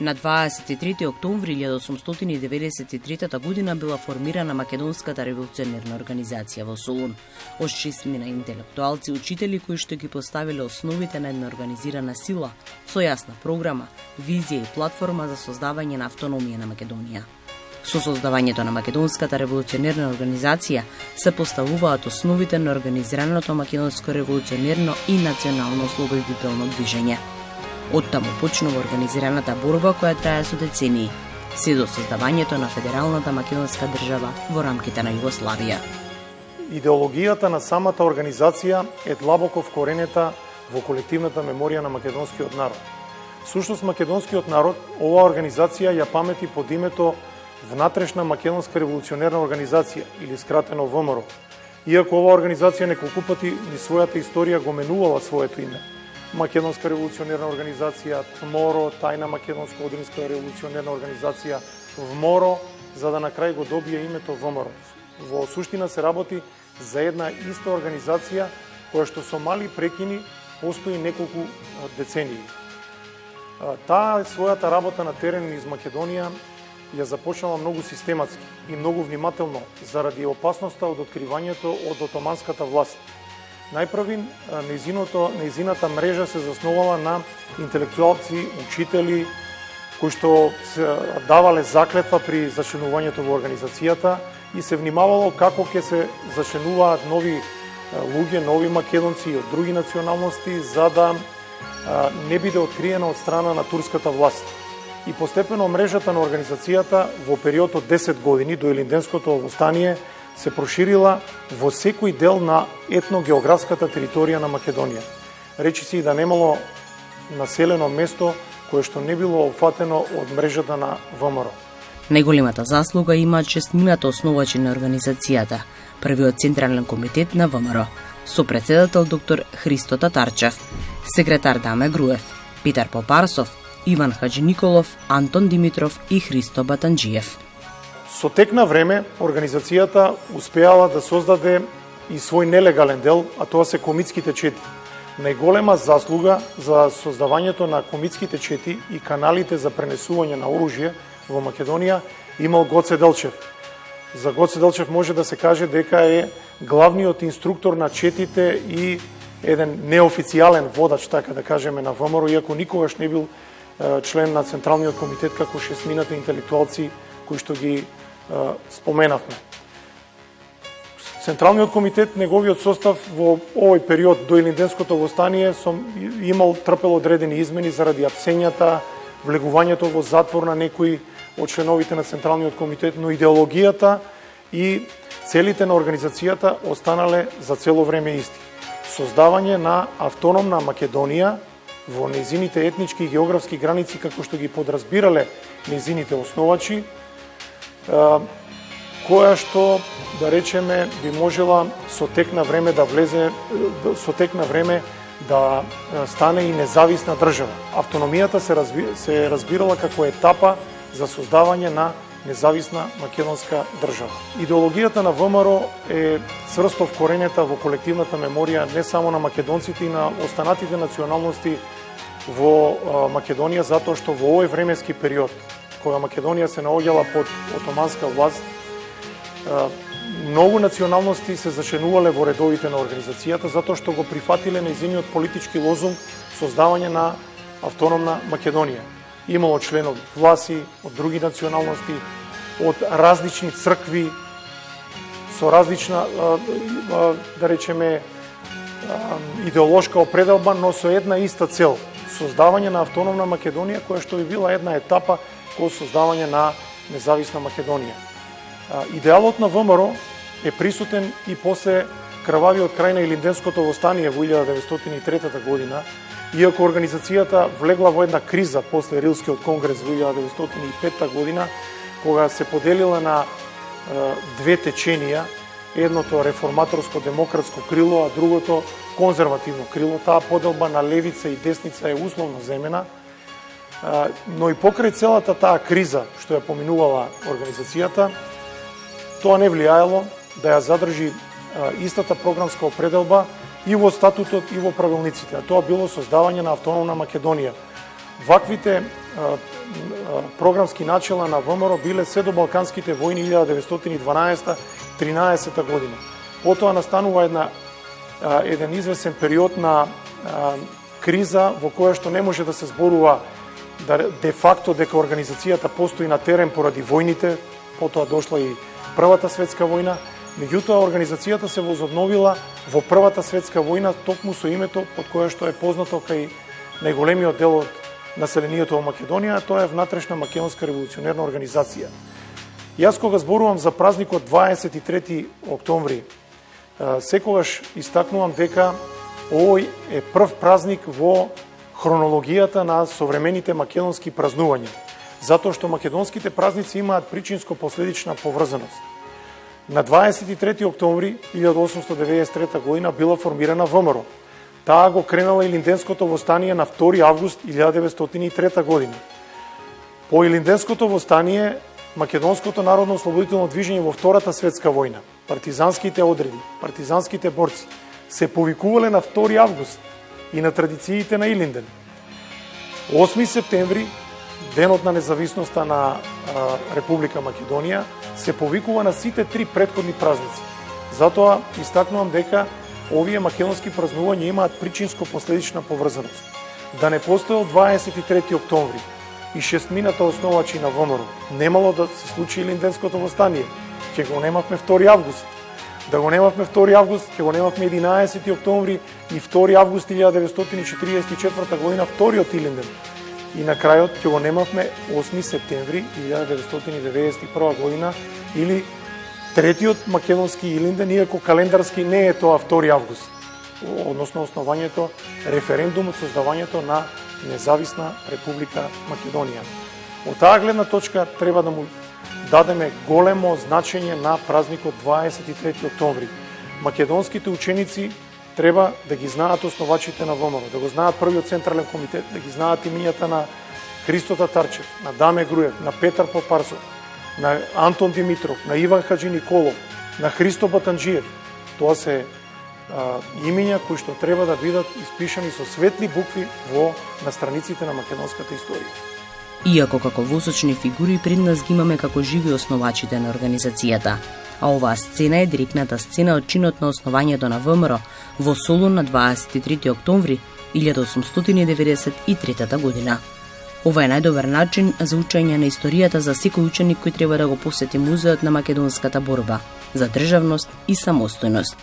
На 23 октомври 1893 година била формирана Македонската револуционерна организација во Солун од 6 интелектуалци, учители кои што ги поставиле основите на една организирана сила со јасна програма, визија и платформа за создавање на автономија на Македонија. Со создавањето на Македонската револуционерна организација се поставуваат основите на организираното македонско револуционерно и национално ослободително движење. Оттаму почнува организираната борба која трае со децении, се до создавањето на Федералната македонска држава во рамките на Југославија. Идеологијата на самата организација е длабоко вкоренета во колективната меморија на македонскиот народ. Сушност македонскиот народ, оваа организација ја памети под името Внатрешна македонска револуционерна организација или скратено ВМРО. Иако оваа организација неколку пати низ својата историја го менувала своето име. Македонска револуционерна организација, ТМОРО, Тајна македонска одринска револуционерна организација, ВМОРО, за да на крај го добие името ВМРО. Во суштина се работи за една иста организација која што со мали прекини постои неколку децении. Таа својата работа на терен низ Македонија ја започнала многу систематски и многу внимателно заради опасноста од откривањето од отоманската власт. Најпрви, нејзината мрежа се засновала на интелектуалци, учители, кои што се давале заклетва при зачленувањето во организацијата и се внимавало како ќе се зачленуваат нови луѓе, нови македонци од други националности, за да не биде откриена од страна на турската власт. И постепено мрежата на организацијата во период од 10 години до Илинденското востание се проширила во секој дел на етногеографската територија на Македонија. Речи се и да немало населено место кое што не било опфатено од мрежата на ВМРО. Најголемата заслуга имаат 6 основачи на организацијата, првиот централен комитет на ВМРО, со председател доктор Христо Татарчев, секретар Даме Груев, Питар Попарсов, Иван Хаджи Николов, Антон Димитров и Христо Батанџиев. Со тек на време, организацијата успеала да создаде и свој нелегален дел, а тоа се комитските чети. Најголема заслуга за создавањето на комитските чети и каналите за пренесување на оружје во Македонија имал Гоце Делчев. За Гоце Делчев може да се каже дека е главниот инструктор на четите и еден неофицијален водач, така да кажеме, на ВМРО, иако никогаш не бил член на Централниот комитет како 6 интелектуалци кои што ги споменавме. Централниот комитет, неговиот состав во овој период до Илинденското востание имал трпел одредени измени заради апсењата, влегувањето во затвор на некои од членовите на Централниот комитет, но идеологијата и целите на организацијата останале за цело време исти. Создавање на автономна Македонија во нејзините етнички и географски граници како што ги подразбирале нејзините основачи, која што, да речеме, би можела со тек на време да влезе, со тек на време да стане и независна држава. Автономијата се разбирала како етапа за создавање на независна македонска држава. Идеологијата на ВМРО е цврсто вкоренета во колективната меморија не само на македонците и на останатите националности во Македонија, затоа што во овој временски период, кога Македонија се наоѓала под отоманска власт, многу националности се зачленувале во редовите на организацијата, затоа што го прифатиле нејзиниот политички лозунг создавање на автономна Македонија. Имало членови власи од други националности, од различни цркви, со различна, да речеме, идеолошка определба, но со една иста цел – создавање на автономна Македонија, која што би била една етапа кон создавање на независна Македонија. Идеалот на ВМРО е присутен и после крвавиот крај на Илинденското востание во 1903 година, иако организацијата влегла во една криза после Рилскиот конгрес во 1905 година, кога се поделила на две теченија, едното реформаторско-демократско крило, а другото конзервативно крило. Таа поделба на левица и десница е условно земена, но и покрај целата таа криза што ја поминувала организацијата, тоа не влијаело да ја задржи истата програмска определба и во статутот и во правилниците, а тоа било создавање на автономна Македонија. Ваквите програмски начела на ВМРО биле се до Балканските војни 1912-13 година. Потоа настанува еден извесен период на криза во која што не може да се зборува де факто дека организацијата постои на терен поради војните, потоа дошла и Првата светска војна, меѓутоа организацијата се возобновила во Првата светска војна токму со името под кое што е познато кај најголемиот дел од населението во Македонија, тоа е Внатрешна македонска револуционерна организација. Јас кога зборувам за празникот 23 октомври, секогаш истакнувам дека овој е прв празник во хронологијата на современите македонски празнувања, затоа што македонските празници имаат причинско-последична поврзаност. На 23 октомври 1893 година била формирана ВМРО. Таа го кренала Илинденското востание на 2 август 1903 година. По Илинденското востание, Македонското народно ослободително движење во Втората светска војна, партизанските одреди, партизанските борци, се повикувале на 2 август и на традициите на Илинден. 8 септември, денот на независноста на Република Македонија, се повикува на сите 3 претходни празници. Затоа истакнувам дека овие македонски празнувања имаат причинско-последична поврзаност. Да не постоел 23 октомври и шестмината основачи на ВМРО, немало да се случи Илинденското востание, ќе го немавме 2 август. Да го немавме 2 август, ќе го немавме 11 октомври и 2 август 1944 година, вториот Илинден. И на крајот ќе го немавме 8 септември 1991 година или третиот македонски Илинден, иако календарски не е тоа 2 август, односно основањето, референдумот, создавањето на независна Република Македонија. Од таа гледна точка треба да му дадеме големо значење на празникот 23 октомври. Македонските ученици треба да ги знаат основачите на ВМРО, да го знаат првиот централен комитет, да ги знаат имињата на Христо Татарчев, на Даме Груев, на Петар Попарсов, на Антон Димитров, на Иван Хаджи Николов, на Христо Батанджиев. Тоа се имиња кои што треба да бидат испишани со светли букви на страниците на македонската историја. Иако како восочни фигури пред нас ги имаме како живи основачите на организацијата, а оваа сцена е директната сцена од чинот на основањето на ВМРО во Солун на 23 октомври 1893 година. Ова е најдобар начин за учење на историјата за секој ученик кој треба да го посети музеот на македонската борба за државност и самостојност.